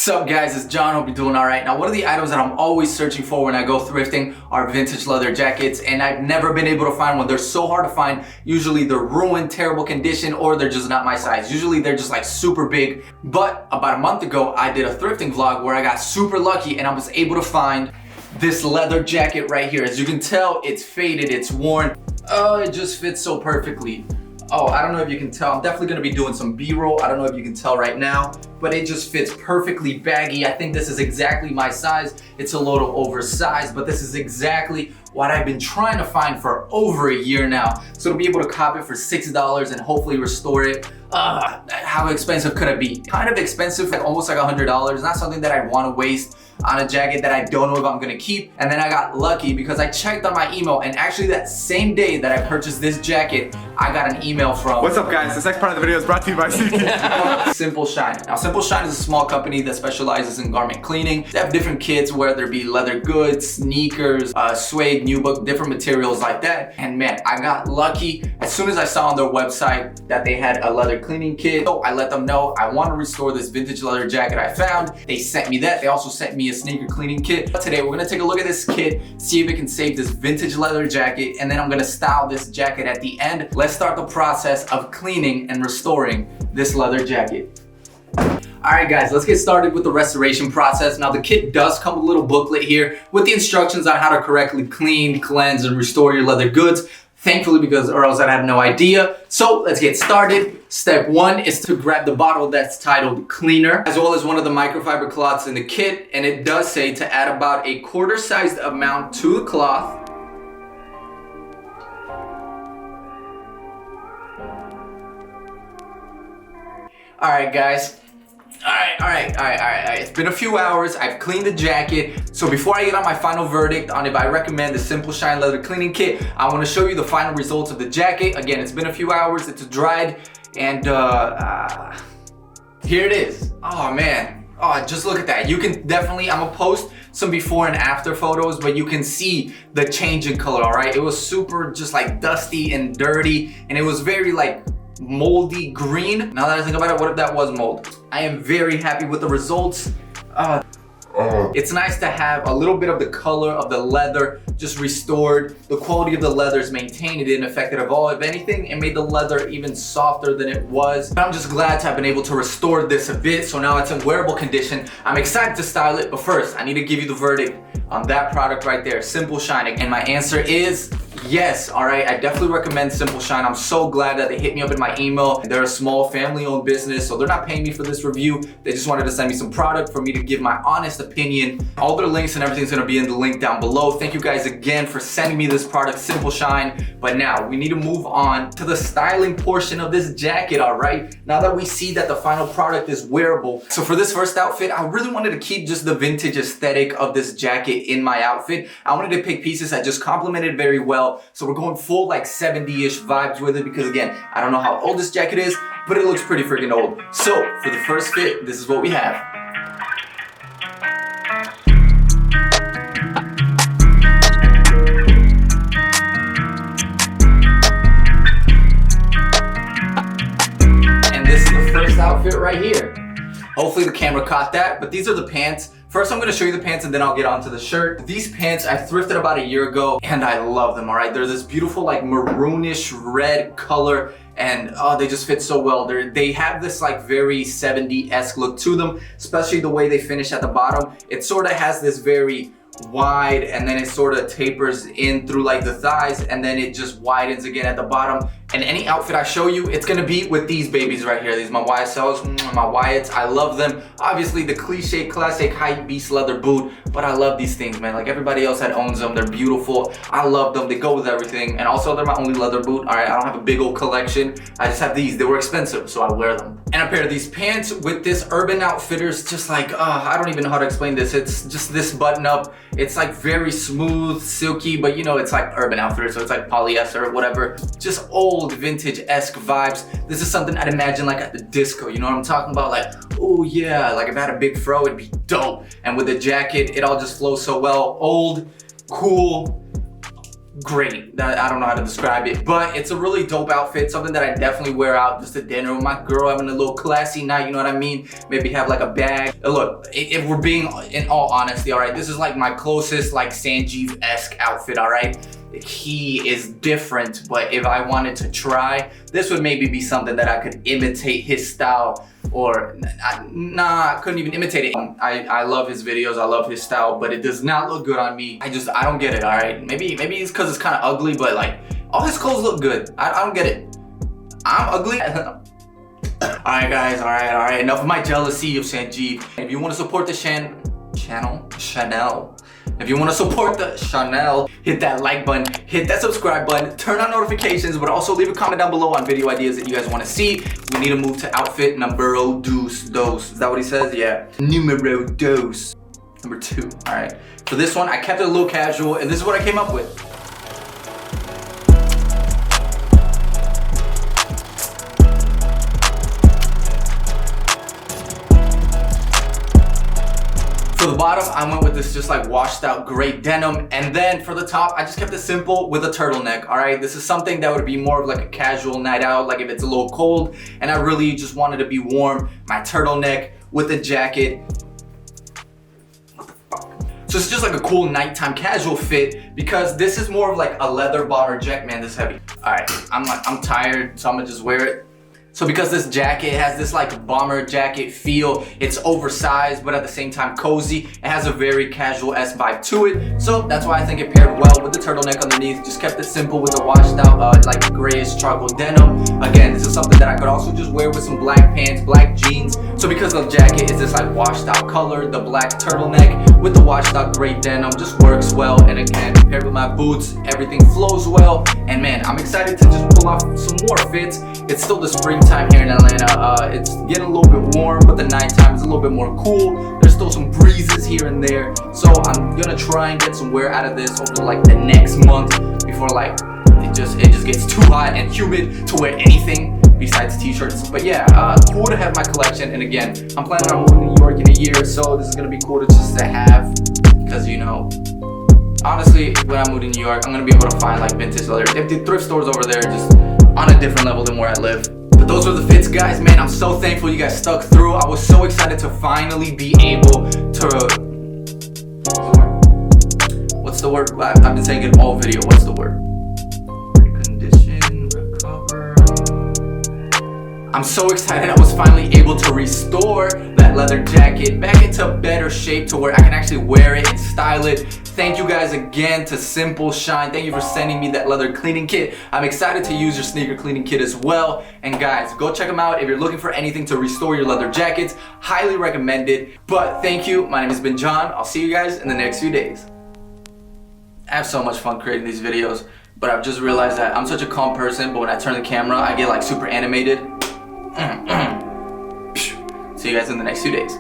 What's up guys, it's John, hope you're doing alright. Now one of the items that I'm always searching for when I go thrifting are vintage leather jackets, and I've never been able to find one. They're so hard to find. Usually they're ruined, terrible condition, or they're just not my size. Usually they're just like super big. But about a month ago, I did a thrifting vlog where I got super lucky and I was able to find this leather jacket right here. As you can tell, it's faded, it's worn. Oh, it just fits so perfectly. Oh, I don't know if you can tell. I'm definitely gonna be doing some B-roll. I don't know if you can tell right now, but it just fits perfectly baggy. I think this is exactly my size. It's a little oversized, but this is exactly what I've been trying to find for over a year now. So to be able to cop it for $6 and hopefully restore it, how expensive could it be? Kind of expensive, like almost like $100. Not something that I want to waste on a jacket that I don't know if I'm gonna keep. And then I got lucky because I checked on my email, and actually that same day that I purchased this jacket, I got an email from... What's up guys, this next part of the video is brought to you by Simple Shine. Now Simple Shine is a small company that specializes in garment cleaning. They have different kits, whether it be leather goods, sneakers, suede, nubuck, different materials like that. And man, I got lucky. As soon as I saw on their website that they had a leather cleaning kit, so I let them know I want to restore this vintage leather jacket I found. They sent me that. They also sent me a sneaker cleaning kit. But today we're gonna take a look at this kit, see if it can save this vintage leather jacket, and then I'm gonna style this jacket at the end. Let's start the process of cleaning and restoring this leather jacket. Alright guys, let's get started with the restoration process. Now the kit does come with a little booklet here with the instructions on how to correctly clean, cleanse, and restore your leather goods. Thankfully, because or else I'd have no idea. So let's get started. Step one is to grab the bottle that's titled cleaner, as well as one of the microfiber cloths in the kit. And it does say to add about a quarter-sized amount to the cloth. All right, guys. All right. It's been a few hours. I've cleaned the jacket. So before I get on my final verdict on if I recommend the Simple Shine leather cleaning kit, I want to show you the final results of the jacket. Again, it's been a few hours. It's dried, and here it is. Oh man. Oh, just look at that. You can definitely, I'm gonna post some before and after photos, but you can see the change in color, all right? It was super just like dusty and dirty, and it was very like moldy green. Now that I think about it, what if that was mold? I am very happy with the results. It's nice to have a little bit of the color of the leather just restored. The quality of the leather is maintained. It didn't affect it at all. If anything, it made the leather even softer than it was. But I'm just glad to have been able to restore this a bit. So now it's in wearable condition. I'm excited to style it, but first I need to give you the verdict on that product right there, Simple Shine. And my answer is yes. All right, I definitely recommend Simple Shine. I'm so glad that they hit me up in my email. They're a small family-owned business, so they're not paying me for this review. They just wanted to send me some product for me to give my honest opinion. All their links and everything's gonna be in the link down below. Thank you guys again for sending me this product, Simple Shine. But now we need to move on to the styling portion of this jacket, all right? Now that we see that the final product is wearable. So for this first outfit, I really wanted to keep just the vintage aesthetic of this jacket in my outfit. I wanted to pick pieces that just complemented very well. So we're going full like 70-ish vibes with it because again, I don't know how old this jacket is, but it looks pretty freaking old. So for the first fit, this is what we have. And this is the first outfit right here. Hopefully the camera caught that, but these are the pants. First, I'm gonna show you the pants and then I'll get onto the shirt. These pants I thrifted about a year ago and I love them, all right? They're this beautiful like maroonish red color, and oh, they just fit so well. They have this like very 70-esque look to them, especially the way they finish at the bottom. It sort of has this very wide, and then it sort of tapers in through like the thighs, and then it just widens again at the bottom. And any outfit I show you, it's gonna be with these babies right here. These are my YSLs, my Wyatts. I love them. Obviously the cliche classic hype beast leather boot, but I love these things, man. Like everybody else that owns them, they're beautiful. I love them. They go with everything. And also they're my only leather boot. All right, I don't have a big old collection. I just have these. They were expensive, so I wear them. And a pair of these pants with this Urban Outfitters, just like, I don't even know how to explain this. It's just this button up. It's like very smooth, silky, but you know, it's like Urban Outfitters, so it's like polyester or whatever. Just old vintage-esque vibes. This is something I'd imagine like at the disco, you know what I'm talking about? Like, oh yeah, like if I had a big fro, it'd be dope. And with the jacket, it all just flows so well. Old, cool, great. I don't know how to describe it, but it's a really dope outfit, something that I definitely wear out just to dinner with my girl, having a little classy night, you know what I mean? Maybe have like a bag. Look, if we're being in all honesty, all right, this is like my closest like Sanjeev-esque outfit, all right? He is different, but if I wanted to try, this would maybe be something that I could imitate his style, or I couldn't even imitate it. I love his videos, I love his style, but it does not look good on me. I don't get it, all right? Maybe it's because it's kind of ugly, but like all his clothes look good. I don't get it. I'm ugly. All right, guys, all right. Enough of my jealousy of Sanjeev. If you want to support the Chanel. If you want to support the Chanel, hit that like button, hit that subscribe button, turn on notifications, but also leave a comment down below on video ideas that you guys want to see. We need to move to outfit numero dos. Is that what he says? Yeah. Numero dos. Number 2. All right. For this one, I kept it a little casual, and this is what I came up with. For the bottom, I went with this just like washed out gray denim, and then for the top, I just kept it simple with a turtleneck. All right, this is something that would be more of like a casual night out, like if it's a little cold and I really just wanted to be warm. My turtleneck with a jacket. What the fuck? So it's just like a cool nighttime casual fit, because this is more of like a leather bomber jacket. Man, this heavy. All right, I'm tired, so I'm gonna just wear it. So because this jacket has this like bomber jacket feel, it's oversized but at the same time cozy. It has a very casual-esque vibe to it. So that's why I think it paired well with the turtleneck underneath. Just kept it simple with the washed out like grayish charcoal denim. Again, this is something that I could also just wear with some black pants, black jeans. So because the jacket is this like washed out color, the black turtleneck with the washed out gray denim just works well. And again, paired with my boots, everything flows well. And man, I'm excited to just pull off some more fits. It's still the springtime here in Atlanta. It's getting a little bit warm, but the nighttime is a little bit more cool. There's still some breezes here and there. So I'm gonna try and get some wear out of this over like the next month before like it just gets too hot and humid to wear anything besides t-shirts. But yeah, cool to have my collection. And again, I'm planning on moving to New York in a year, so this is gonna be cool to just to have, because you know, honestly, when I move to New York, I'm gonna be able to find like vintage leather. The thrift stores over there just on a different level than where I live. But those were the fits, guys. Man, I'm so thankful you guys stuck through. I was so excited to finally be able to... What's the word? I've been saying it all video. What's the word? Recondition, recover. I'm so excited I was finally able to restore that leather jacket back into better shape to where I can actually wear it and style it. Thank you guys again to Simple Shine. Thank you for sending me that leather cleaning kit. I'm excited to use your sneaker cleaning kit as well. And guys, go check them out if you're looking for anything to restore your leather jackets. Highly recommended. But thank you. My name has been Jhon. I'll see you guys in the next few days. I have so much fun creating these videos, but I've just realized that I'm such a calm person, but when I turn the camera, I get like super animated. See you guys in the next few days.